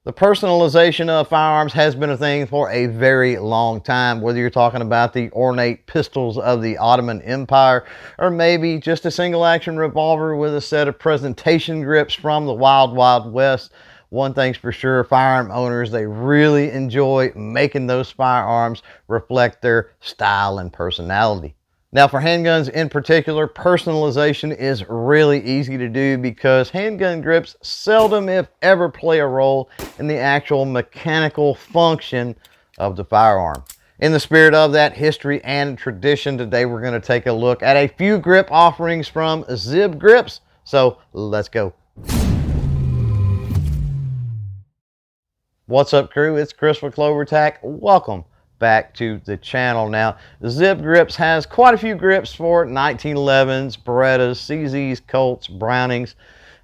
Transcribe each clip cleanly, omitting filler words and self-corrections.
The personalization of firearms has been a thing for a very long time, whether you're talking about the ornate pistols of the Ottoman Empire, or maybe just a single action revolver with a set of presentation grips from the Wild Wild West. One thing's for sure, firearm owners, they really enjoy making those firearms reflect their style and personality. Now for handguns in particular, personalization is really easy to do because handgun grips seldom if ever play a role in the actual mechanical function of the firearm. In the spirit of that history and tradition, today we're going to take a look at a few grip offerings from Zib Grips. So let's go. What's up, crew? It's Chris with CloverTac. Welcome back to the channel. Now, Zib Grips has quite a few grips for 1911s, Berettas, CZs, Colts, Brownings,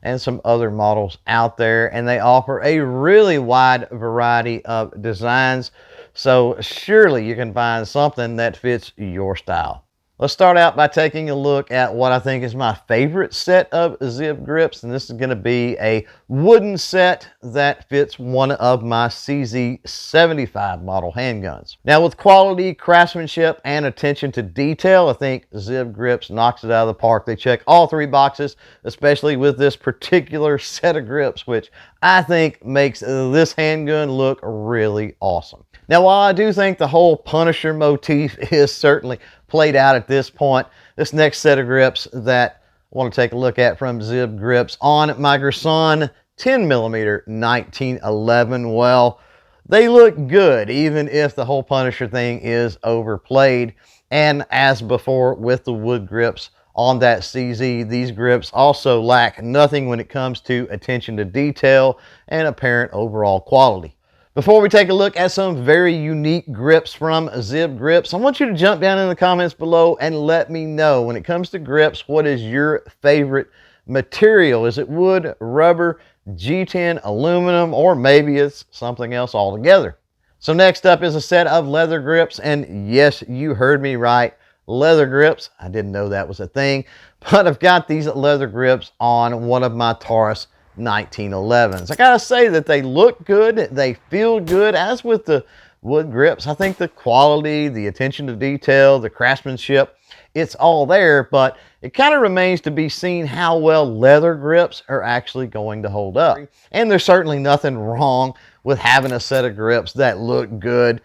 and some other models out there, and they offer a really wide variety of designs, so surely you can find something that fits your style. Let's start out by taking a look at what I think is my favorite set of Zib Grips, and this is going to be a wooden set that fits one of my CZ75 model handguns. Now, with quality, craftsmanship, and attention to detail, I think Zib Grips knocks it out of the park. They check all three boxes, especially with this particular set of grips, which I think makes this handgun look really awesome. Now, while I do think the whole Punisher motif is certainly played out at this point, this next set of grips that I want to take a look at from Zib Grips on my Gerson 10mm 1911, well, they look good even if the whole Punisher thing is overplayed. And as before with the wood grips on that CZ, these grips also lack nothing when it comes to attention to detail and apparent overall quality. Before we take a look at some very unique grips from Zib Grips, I want you to jump down in the comments below and let me know, when it comes to grips, what is your favorite material? Is it wood, rubber, G10, aluminum, or maybe it's something else altogether? So next up is a set of leather grips, and yes, you heard me right, leather grips. I didn't know that was a thing, but I've got these leather grips on one of my Taurus 1911s. I gotta say that they look good, they feel good. As with the wood grips, I think the quality, the attention to detail, the craftsmanship, it's all there, but it kind of remains to be seen how well leather grips are actually going to hold up. And there's certainly nothing wrong with having a set of grips that look good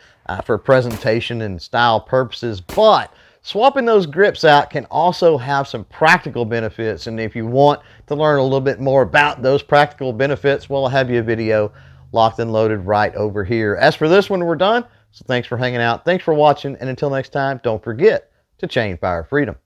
for presentation and style purposes, but swapping those grips out can also have some practical benefits, and if you want to learn a little bit more about those practical benefits, well, I'll have you a video locked and loaded right over here. As for this one, we're done, so thanks for hanging out, thanks for watching, and until next time, don't forget to chain fire freedom.